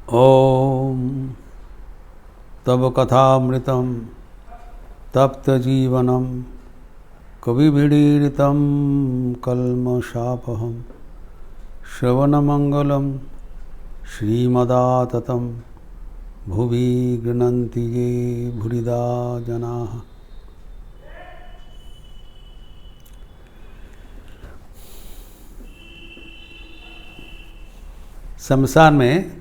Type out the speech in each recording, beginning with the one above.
ओम तव कथामृतं तप्तजीवनं कविभिरीडितं कल्मषापहं श्रवणमंगलं श्रीमदाततं भुवि गृह्णन्ति ये भूरिदा जनाः। संसार में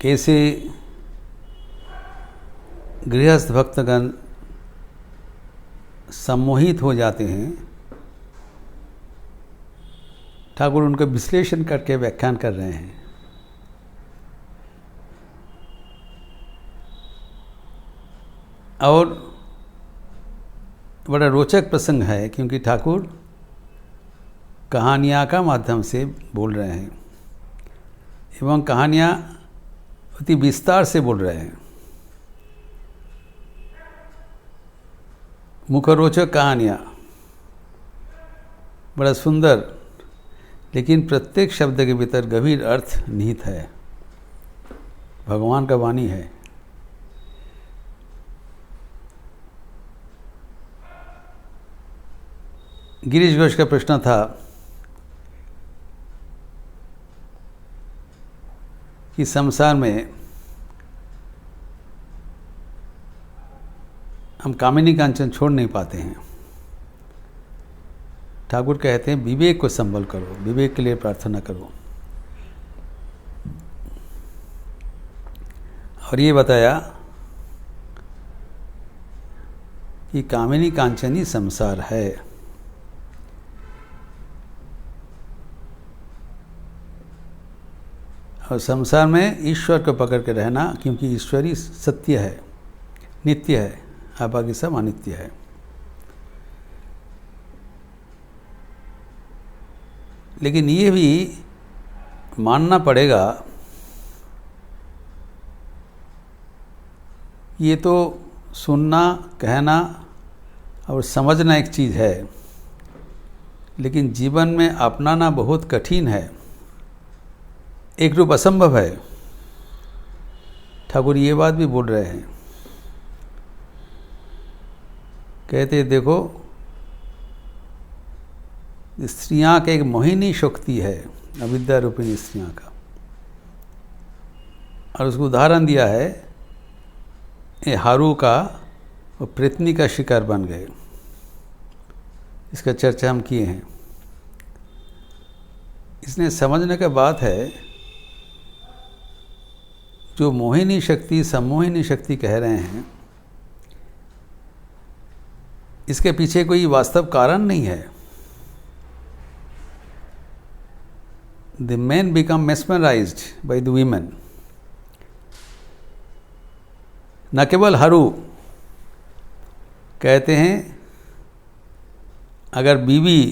कैसे गृहस्थ भक्तगण सम्मोहित हो जाते हैं, ठाकुर उनका विश्लेषण करके व्याख्यान कर रहे हैं। और बड़ा रोचक प्रसंग है, क्योंकि ठाकुर कहानियाँ का माध्यम से बोल रहे हैं एवं कहानियाँ अति विस्तार से बोल रहे हैं। मुखरोचक कहानियाँ, बड़ा सुंदर, लेकिन प्रत्येक शब्द के भीतर गंभीर अर्थ निहित है, भगवान का वाणी है। गिरीश घोष का प्रश्न था कि संसार में हम कामिनी कांचन छोड़ नहीं पाते हैं। ठाकुर कहते हैं विवेक को संबल करो, विवेक के लिए प्रार्थना करो। और ये बताया कि कामिनी कांचन ही संसार है। और संसार में ईश्वर को पकड़ के रहना, क्योंकि ईश्वर ही सत्य है, नित्य है, आप बाकी सब अनित्य है। लेकिन ये भी मानना पड़ेगा, ये तो सुनना, कहना और समझना एक चीज़ है, लेकिन जीवन में अपनाना बहुत कठिन है, एक रूप असंभव है। ठाकुर ये बात भी बोल रहे हैं, कहते देखो स्त्रियां का एक मोहिनी शक्ति है, अविद्या रूपिणी स्त्रियां का। और उसको उदाहरण दिया है ये हारू का, वो प्रेतनी का शिकार बन गए। इसका चर्चा हम किए हैं। इसने समझने का बात है, जो मोहिनी शक्ति, सम्मोहिनी शक्ति कह रहे हैं, इसके पीछे कोई वास्तव कारण नहीं है। The men become mesmerized by the women। न केवल हरू कहते हैं, अगर बीवी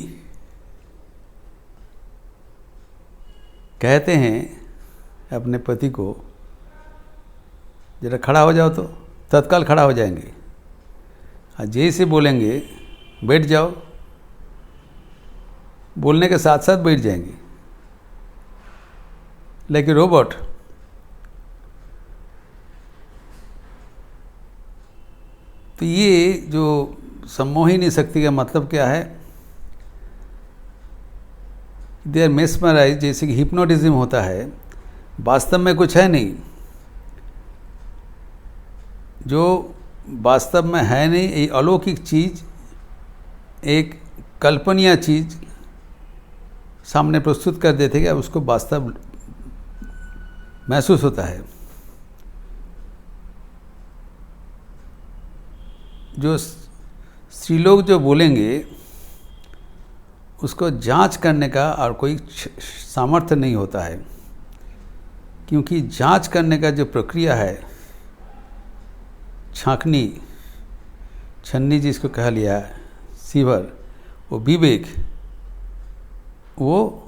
कहते हैं अपने पति को जरा खड़ा हो जाओ, तो तत्काल खड़ा हो जाएंगे। और जैसे बोलेंगे बैठ जाओ, बोलने के साथ साथ बैठ जाएंगे, लाइक ए रोबोट। तो ये जो सम्मोहिनी शक्ति का मतलब क्या है? दे आर मेस्मराइज, जैसे कि हिप्नोटिज्म होता है, वास्तव में कुछ है नहीं, जो वास्तव में है नहीं, एक अलौकिक चीज़, एक कल्पनीय चीज़ सामने प्रस्तुत कर देते कि अब उसको वास्तव महसूस होता है। जो स्त्रीलोक जो बोलेंगे उसको जांच करने का और कोई सामर्थ्य नहीं होता है, क्योंकि जांच करने का जो प्रक्रिया है, छाँकनी, छन्नी जिसको कह लिया, सीवर, वो विवेक, वो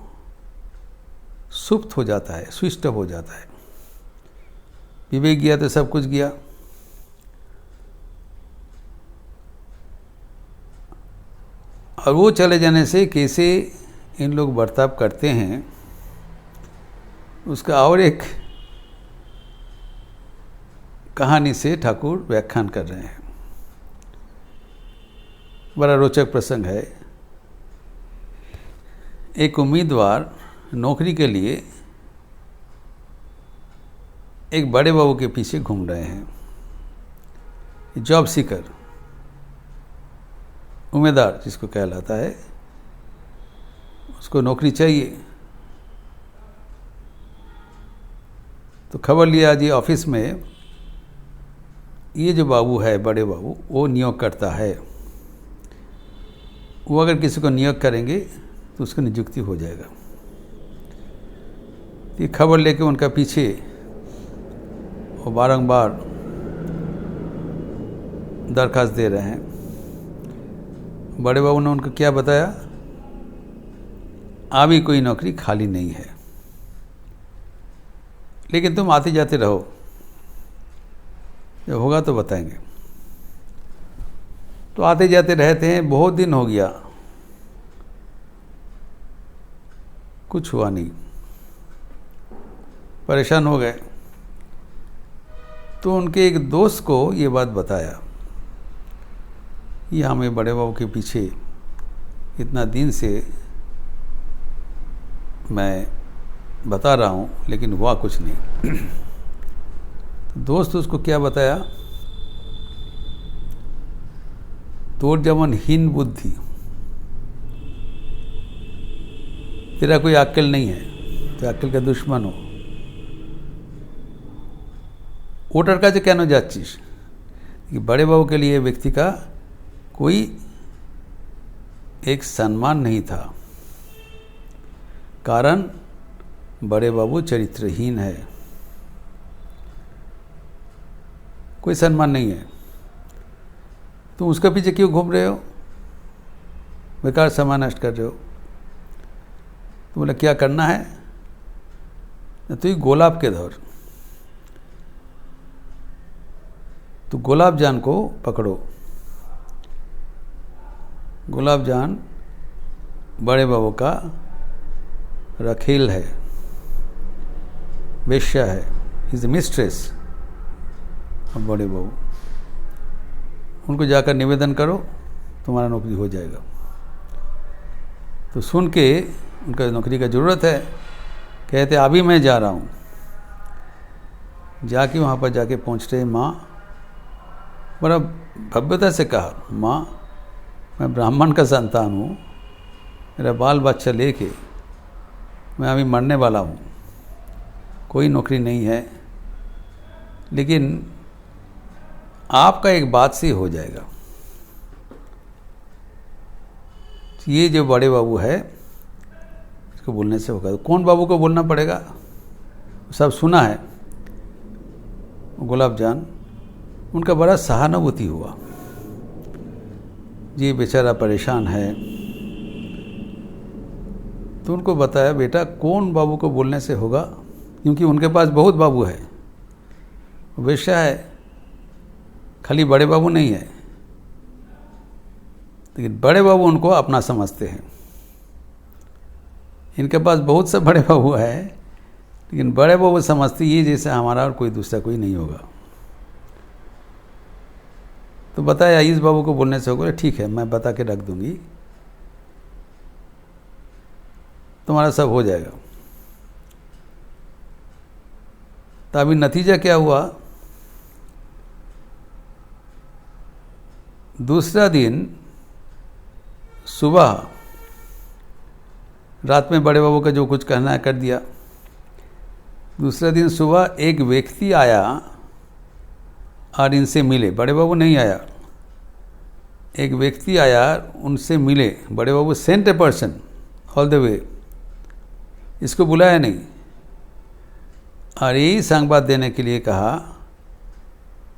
सुप्त हो जाता है, स्विच ऑफ हो जाता है। विवेक गया तो सब कुछ गया। और वो चले जाने से कैसे इन लोग बर्ताव करते हैं, उसका और एक कहानी से ठाकुर व्याख्यान कर रहे हैं। बड़ा रोचक प्रसंग है। एक उम्मीदवार नौकरी के लिए एक बड़े बाबू के पीछे घूम रहे हैं। जॉब सीकर, उम्मीदवार जिसको कहलाता है, उसको नौकरी चाहिए। तो खबर लिया जी ऑफिस में ये जो बाबू है, बड़े बाबू, वो नियोग करता है। वो अगर किसी को नियोग करेंगे तो उसकी नियुक्ति हो जाएगा। ये खबर लेके उनका पीछे वो बारंबार दरखास्त दे रहे हैं। बड़े बाबू ने उनको क्या बताया? अभी कोई नौकरी खाली नहीं है, लेकिन तुम आते जाते रहो, जब होगा तो बताएंगे। तो आते जाते रहते हैं। बहुत दिन हो गया, कुछ हुआ नहीं, परेशान हो गए। तो उनके एक दोस्त को ये बात बताया, ये हमें बड़े बाबू के पीछे इतना दिन से मैं बता रहा हूँ, लेकिन हुआ कुछ नहीं। तो दोस्त उसको क्या बताया? तोर जमन हीन बुद्धि, तेरा कोई अक्ल नहीं है, तो अक्ल का दुश्मन हो। ওটার কাছে কেন যাচ্ছিস? कि बड़े बाबू के लिए व्यक्ति का कोई एक सम्मान नहीं था, कारण बड़े बाबू चरित्रहीन है, कोई सम्मान नहीं है। तुम उसके पीछे क्यों घूम रहे हो? बेकार समय नष्ट कर रहे हो। तो बोला क्या करना है? तो ये गोलाब के धर, तो गुलाब जान को पकड़ो। गुलाब जान बड़े बाबू का रखेल है, वेश्या है, इज द मिस्ट्रेस ऑफ बड़े बाबू। उनको जाकर निवेदन करो, तुम्हारा नौकरी हो जाएगा। तो सुन के उनका नौकरी का ज़रूरत है, कहते अभी मैं जा रहा हूँ। जाके वहाँ पर जाके पहुँचते माँ बड़ा भव्यता से कहा, माँ मैं ब्राह्मण का संतान हूँ, मेरा बाल बच्चा लेके मैं अभी मरने वाला हूँ, कोई नौकरी नहीं है, लेकिन आपका एक बात से हो जाएगा। ये जो बड़े बाबू है, इसको बोलने से होगा। तो कौन बाबू को बोलना पड़ेगा? सब सुना है। गुलाब जान, उनका बड़ा सहानुभूति हुआ, ये बेचारा परेशान है। तो उनको बताया बेटा कौन बाबू को बोलने से होगा, क्योंकि उनके पास बहुत बाबू है, वेश्या है, खाली बड़े बाबू नहीं है। लेकिन बड़े बाबू उनको अपना समझते हैं। इनके पास बहुत से बड़े बाबू है, लेकिन बड़े बाबू समझते ये जैसे हमारा और कोई दूसरा कोई नहीं होगा। तो बताया इस बाबू को बोलने से होगा, ठीक है मैं बता के रख दूंगी, तुम्हारा सब हो जाएगा। तो अभी नतीजा क्या हुआ? दूसरा दिन सुबह, रात में बड़े बाबू का जो कुछ कहना है कर दिया। दूसरा दिन सुबह एक व्यक्ति आया और इनसे मिले। बड़े बाबू नहीं आया, एक व्यक्ति आया, उनसे मिले। बड़े बाबू sent a person all the way, इसको बुलाया नहीं, और यही संवाद देने के लिए कहा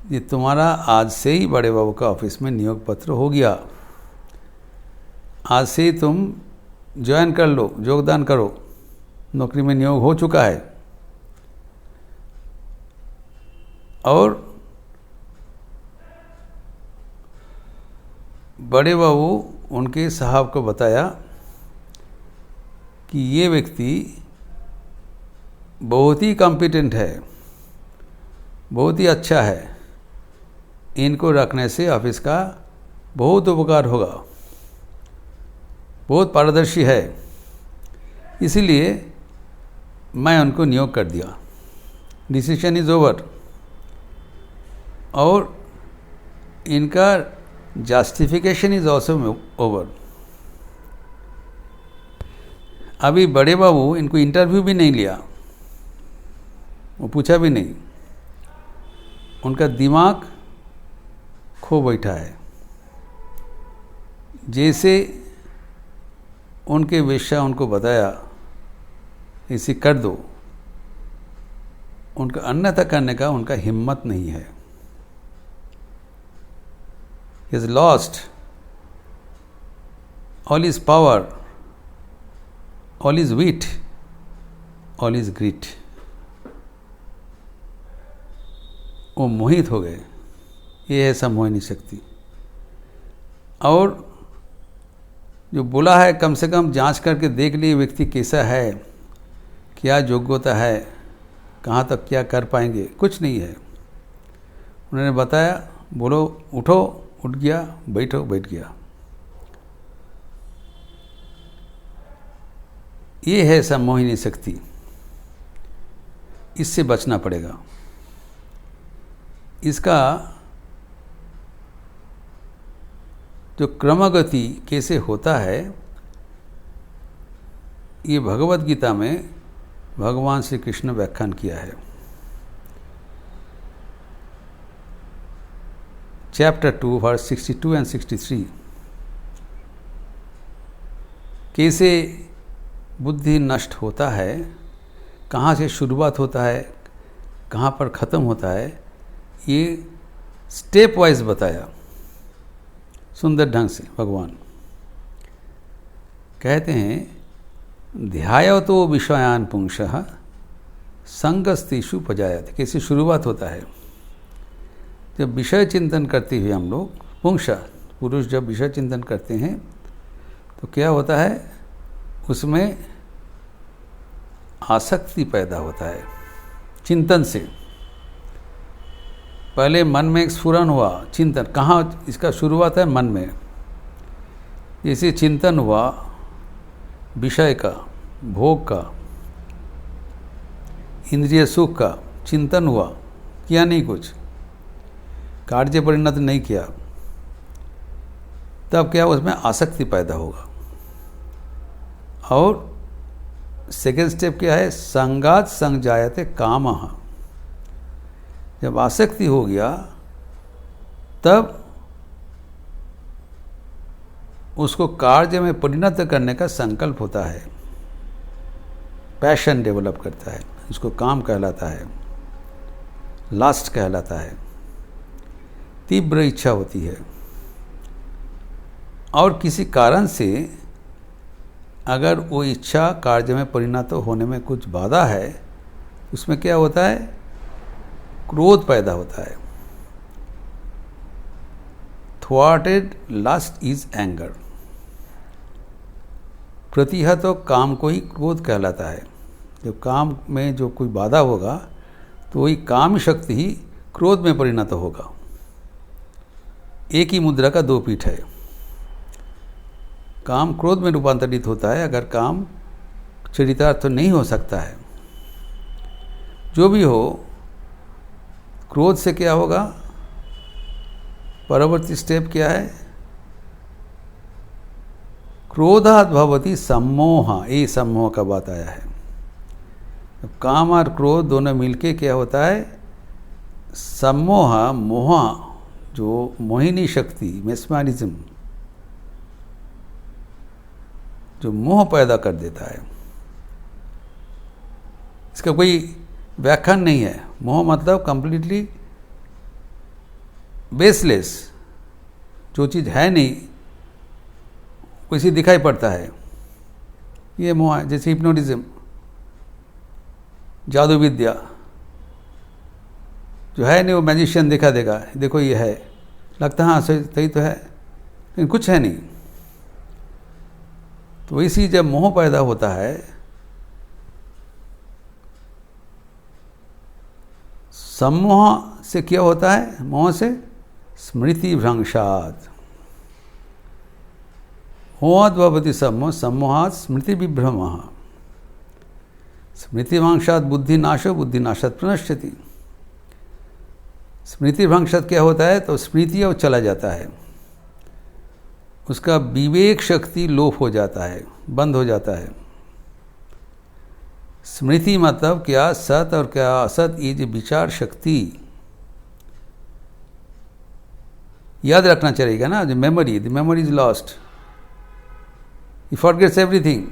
कि तुम्हारा आज से ही बड़े बाबू का ऑफिस में नियोग पत्र हो गया, आज से ही तुम ज्वाइन कर लो, योगदान करो, नौकरी में नियोग हो चुका है। और बड़े बाबू उनके साहब को बताया कि ये व्यक्ति बहुत ही कॉम्पिटेंट है, बहुत ही अच्छा है, इनको रखने से ऑफिस का बहुत उपकार होगा, बहुत पारदर्शी है, इसीलिए मैं उनको नियोग कर दिया। Decision is over. और इनका जस्टिफिकेशन इज़ ऑल्सो ओवर। अभी बड़े बाबू इनको इंटरव्यू भी नहीं लिया, वो पूछा भी नहीं, उनका दिमाग खो बैठा है। जैसे उनके वेश्या उनको बताया इसे कर दो, उनका अन्यथा करने का उनका हिम्मत नहीं है। He has lost all his power, all his wit, all his grit. वो मोहित हो गए। ये है सम्मोहिनी शक्ति। और जो बोला है कम से कम जांच करके देख लिए व्यक्ति कैसा है, क्या योग्यता है, कहाँ तक क्या कर पाएंगे, कुछ नहीं है। उन्होंने बताया, बोलो उठो, उठ गया, बैठो, बैठ गया। ये है सम्मोहिनी शक्ति, इससे बचना पड़ेगा। इसका जो क्रमगति कैसे होता है, ये भगवद गीता में भगवान श्री कृष्ण व्याख्यान किया है। Chapter 2 verse 62 and 63। कैसे बुद्धि नष्ट होता है, कहाँ से शुरुआत होता है, कहाँ पर ख़त्म होता है, ये स्टेप वाइज बताया सुंदर ढंग से। भगवान कहते हैं, ध्यायतो विषयान पुंसः संगस्तेषु उपजायते। कैसे शुरुआत होता है, जब विषय चिंतन करते हुए हम लोग, पुरुष जब विषय चिंतन करते हैं तो क्या होता है, उसमें आसक्ति पैदा होता है। चिंतन से पहले मन में एक स्फुरन हुआ, चिंतन, कहाँ इसका शुरुआत है, मन में। जैसे चिंतन हुआ विषय का, भोग का, इंद्रिय सुख का चिंतन हुआ, किया नहीं कुछ, कार्य परिणत नहीं किया, तब क्या उसमें आसक्ति पैदा होगा। और सेकेंड स्टेप क्या है, संगात संजायते कामः। जब आसक्ति हो गया तब उसको कार्य में परिणत करने का संकल्प होता है, पैशन डेवलप करता है, इसको काम कहलाता है, लास्ट कहलाता है, तीव्र इच्छा होती है। और किसी कारण से अगर वो इच्छा कार्य में परिणत होने में कुछ बाधा है, उसमें क्या होता है, क्रोध पैदा होता है। थ्वाटेड लस्ट इज एंगर। प्रतिहत तो काम को ही क्रोध कहलाता है। जब काम में जो कोई बाधा होगा तो वही काम शक्ति ही क्रोध में परिणत होगा। एक ही मुद्रा का दो पीठ है। काम क्रोध में रूपांतरित होता है अगर काम चरितार्थ नहीं हो सकता है। जो भी हो, क्रोध से क्या होगा, परवर्ती स्टेप क्या है, क्रोधात् भवति सम्मोह। ये सम्मोह का बात आया है। काम और क्रोध दोनों मिलके क्या होता है, सम्मोह, मोह, जो मोहिनी शक्ति, मेस्मरिज्म, जो मोह पैदा कर देता है। इसका कोई व्याख्यान नहीं है। मोह मतलब कंप्लीटली बेसलेस, जो चीज़ है नहीं वैसी दिखाई पड़ता है, ये मोह है। जैसे हिप्नोटिज्म, जादू विद्या, जो है नहीं वो मैजिशियन दिखा देगा, देखो ये है, लगता हाँ सही तो है, लेकिन कुछ है नहीं। तो इसी जब मोह पैदा होता है सम्मोह से क्या होता है? मोह से स्मृति भ्रंशात्। मोहात् भवति सम्मोह, सम्मोहात् स्मृति विभ्रमः। स्मृति भ्रंशात् बुद्धिनाशो, बुद्धिनाशात् प्रणश्यति। स्मृति भ्रंशात् क्या होता है? तो स्मृति अब चला जाता है, उसका विवेक शक्ति लोप हो जाता है, बंद हो जाता है। स्मृति मतलब क्या सत और क्या असत, ये जो विचार शक्ति याद रखना चाहिएगा ना। जो memory, the memory is lost, you forgets everything.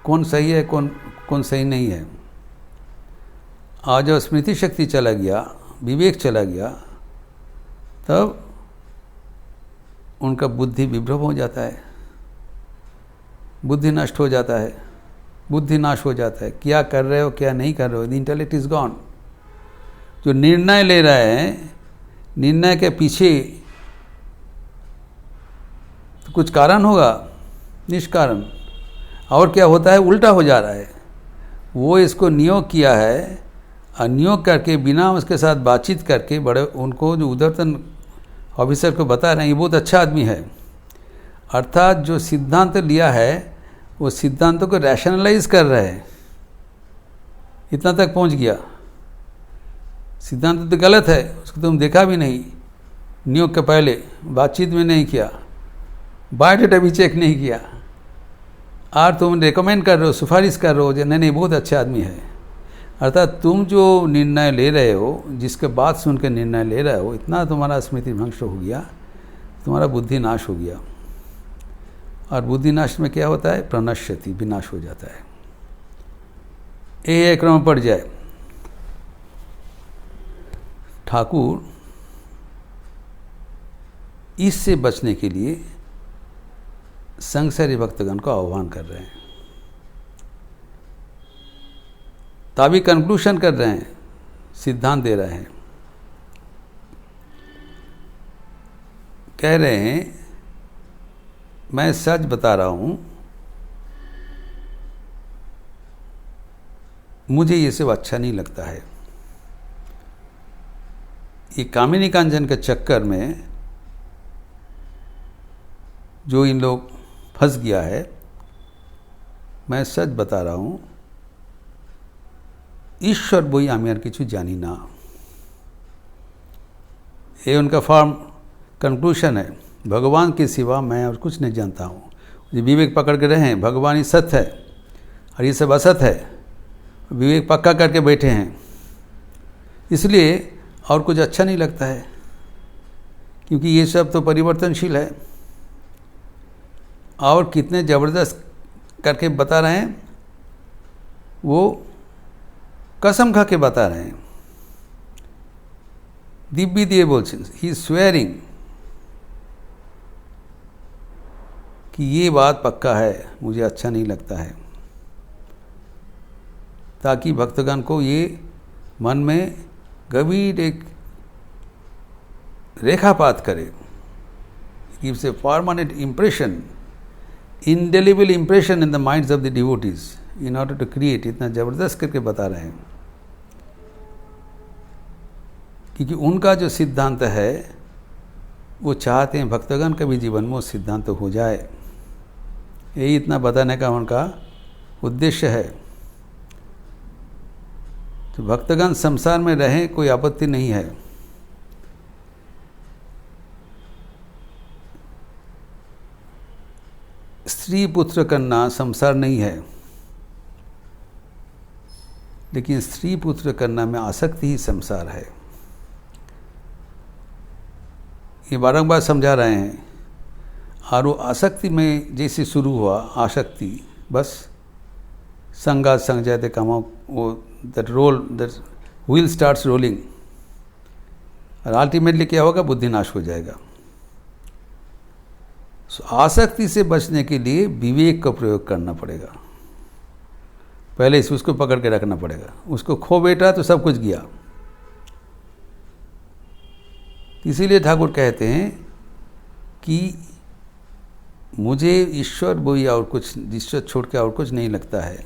कौन सही है, कौन सही नहीं है। आज जब स्मृति शक्ति चला गया, विवेक चला गया, तब उनका बुद्धि विभ्रम हो जाता है, बुद्धि नष्ट हो जाता है, बुद्धि नाश हो जाता है। क्या कर रहे हो, क्या नहीं कर रहे हो, द इंटेलेक्ट इज गॉन। जो निर्णय ले रहे हैं, निर्णय के पीछे तो कुछ कारण होगा, निष्कारण। और क्या होता है? उल्टा हो जा रहा है। वो इसको नियोग किया है, और नियोग करके बिना उसके साथ बातचीत करके बड़े उनको जो उधरतन ऑफिसर को बता रहे हैं ये बहुत अच्छा आदमी है। अर्थात जो सिद्धांत लिया है वो सिद्धांतों को रैशनलाइज कर रहे हैं, इतना तक पहुंच गया। सिद्धांत तो गलत है, उसको तुम देखा भी नहीं, नियोग के पहले बातचीत में नहीं किया, बायोडेटा भी चेक नहीं किया, और तुम रिकमेंड कर रहे हो, सिफारिश कर रहे हो जो नहीं बहुत अच्छा आदमी है। अर्थात तुम जो निर्णय ले रहे हो, जिसके बात सुन के निर्णय ले रहे हो, इतना तुम्हारा स्मृति भ्रंश हो गया, तुम्हारा बुद्धि नाश हो गया। और बुद्धि नाश में क्या होता है? प्रणश्यति, विनाश हो जाता है। एक क्रम पड़ जाए। ठाकुर इससे बचने के लिए संसारी भक्तगण को आह्वान कर रहे हैं, तभी कंक्लूशन कर रहे हैं, सिद्धांत दे रहे हैं। कह रहे हैं मैं सच बता रहा हूं, मुझे ये सब अच्छा नहीं लगता है। ये कामिनी कांचन के चक्कर में जो इन लोग फंस गया है, मैं सच बता रहा हूं, ईश्वर बोई आमी और किछु जानी ना। ये उनका फॉर्म कंक्लूशन है। भगवान के सिवा मैं और कुछ नहीं जानता हूँ। जो विवेक पकड़ के रहे हैं, भगवान ही सत्य है और ये सब असत है, विवेक पक्का करके बैठे हैं, इसलिए और कुछ अच्छा नहीं लगता है, क्योंकि ये सब तो परिवर्तनशील है। और कितने ज़बरदस्त करके बता रहे हैं, वो कसम खा के बता रहे हैं, दिव्य दिए बोल, ही स्वेयरिंग कि ये बात पक्का है, मुझे अच्छा नहीं लगता है, ताकि भक्तगण को ये मन में गंभीर एक रेखापात करे, gives a permanent impression, indelible impression in the minds of the devotees in order to create। इतना ज़बरदस्त करके बता रहे हैं, क्योंकि उनका जो सिद्धांत है वो चाहते हैं भक्तगण के भी जीवन में वो सिद्धांत हो जाए। यही इतना बताने का उनका उद्देश्य है। तो भक्तगण संसार में रहें, कोई आपत्ति नहीं है, स्त्री पुत्र करना संसार नहीं है, लेकिन स्त्री पुत्र करना में आसक्ति ही संसार है। ये बारंबार समझा रहे हैं। और वो आसक्ति में जैसे शुरू हुआ आसक्ति, बस संगा संग जाते कामो, वो दैट व्हील स्टार्ट्स रोलिंग, और अल्टीमेटली क्या होगा? बुद्धि नाश हो जाएगा। आसक्ति से बचने के लिए विवेक का प्रयोग करना पड़ेगा। पहले इसे उसको पकड़ के रखना पड़ेगा। उसको खो बैठा तो सब कुछ गया। इसीलिए ठाकुर कहते हैं कि मुझे ईश्वर बोई और कुछ, ईश्वर छोड़ के और कुछ नहीं लगता है।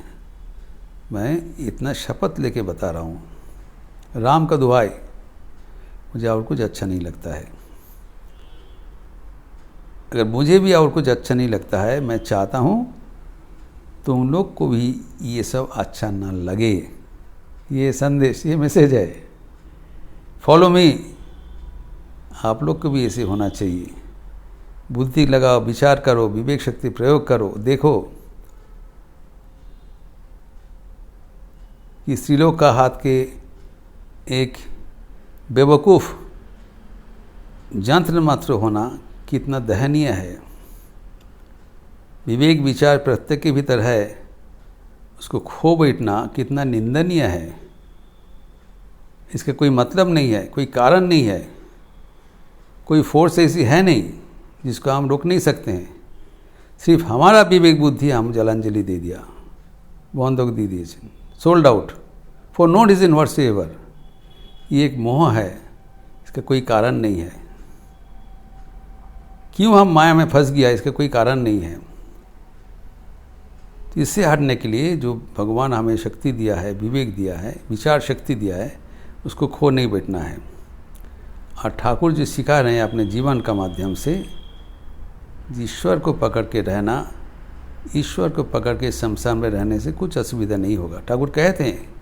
मैं इतना शपथ लेके बता रहा हूँ, राम का दुहाई, मुझे और कुछ अच्छा नहीं लगता है। अगर मुझे भी और कुछ अच्छा नहीं लगता है, मैं चाहता हूँ तुम लोग को भी ये सब अच्छा ना लगे। ये संदेश, ये मैसेज है। Follow me. आप लोग को भी ऐसे होना चाहिए। बुद्धि लगाओ, विचार करो, विवेक शक्ति प्रयोग करो। देखो कि स्त्रीलोक का हाथ के एक बेवकूफ़ यंत्र मात्र होना कितना दयनीय है। विवेक विचार प्रत्येक के भीतर है, उसको खो बैठना कितना निंदनीय है। इसका कोई मतलब नहीं है, कोई कारण नहीं है, कोई फोर्स ऐसी है नहीं जिसको हम रोक नहीं सकते हैं। सिर्फ हमारा विवेक बुद्धि हम जलांजलि दे दिया, बंधक दे दिए, sold out for no reason whatsoever. ये एक मोह है, इसका कोई कारण नहीं है। क्यों हम माया में फंस गया, इसका कोई कारण नहीं है। तो इससे हटने के लिए जो भगवान हमें शक्ति दिया है, विवेक दिया है, विचार शक्ति दिया है, उसको खो नहीं बैठना है। और ठाकुर जी सिखा रहे हैं अपने जीवन का माध्यम से, ईश्वर को पकड़ के रहना, ईश्वर को पकड़ के संसार में रहने से कुछ असुविधा नहीं होगा। ठाकुर कहते हैं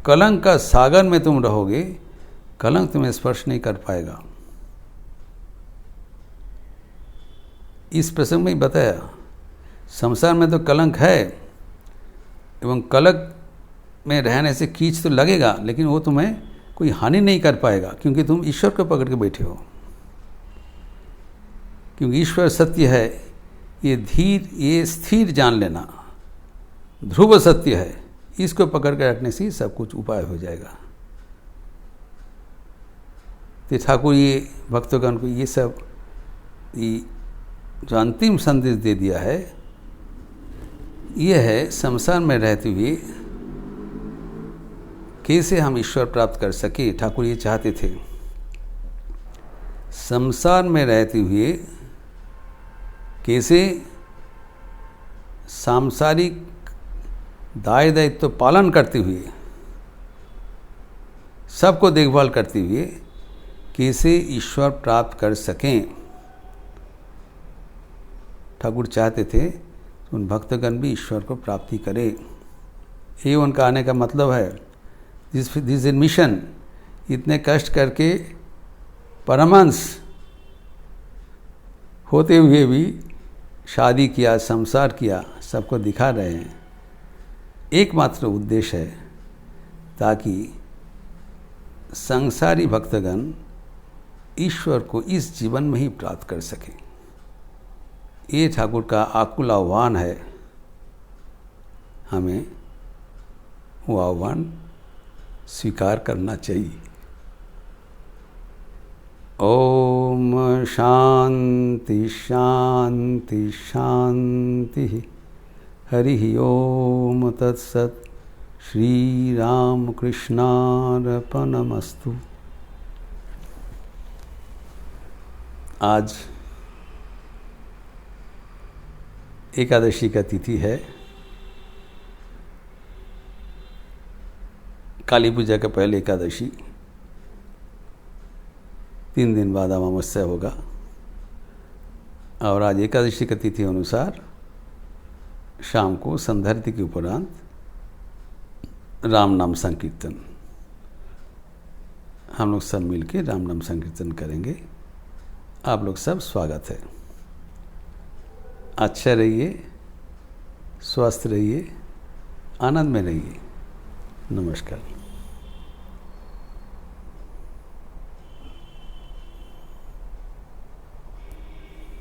कलंक का सागर में तुम रहोगे, कलंक तुम्हें स्पर्श नहीं कर पाएगा। इस प्रसंग में ही बताया, संसार में तो कलंक है एवं कलंक में रहने से कीच तो लगेगा, लेकिन वो तुम्हें कोई हानि नहीं कर पाएगा, क्योंकि तुम ईश्वर को पकड़ के बैठे हो। क्योंकि ईश्वर सत्य है, ये स्थिर जान लेना, ध्रुव सत्य है। इसको पकड़ के रखने से सब कुछ उपाय हो जाएगा। तो ठाकुर ये भक्तगण को ये सब जो अंतिम संदेश दे दिया है, ये है संसार में रहते हुए कैसे हम ईश्वर प्राप्त कर सके। ठाकुर ये चाहते थे संसार में रहते हुए कैसे सांसारिक दाय दायित्व तो पालन करते हुए, सबको देखभाल करते हुए कैसे ईश्वर प्राप्त कर सकें। ठाकुर चाहते थे उन भक्तगण भी ईश्वर को प्राप्ति करें। ये उनका आने का मतलब है। दिस मिशन, इतने कष्ट करके परमहंस होते हुए भी शादी किया, संसार किया, सबको दिखा रहे हैं। एकमात्र उद्देश्य है ताकि संसारी भक्तगण ईश्वर को इस जीवन में ही प्राप्त कर सकें। ये ठाकुर का आकुल आह्वान है। हमें वो आह्वान स्वीकार करना चाहिए। ओम शांति शांति शांति। हरि ओम तत्सत। श्री राम कृष्णार्पणमस्तु। आज एकादशी का तिथि है। काली पूजा का पहले एकादशी, 3 दिन बाद अमावस्या होगा। और आज एकादशी का तिथि अनुसार शाम को संध्यारती के उपरांत राम नाम संकीर्तन, हम लोग सब मिलके राम नाम संकीर्तन करेंगे। आप लोग सब स्वागत है। अच्छा रहिए, स्वस्थ रहिए, आनंद में रहिए। नमस्कार।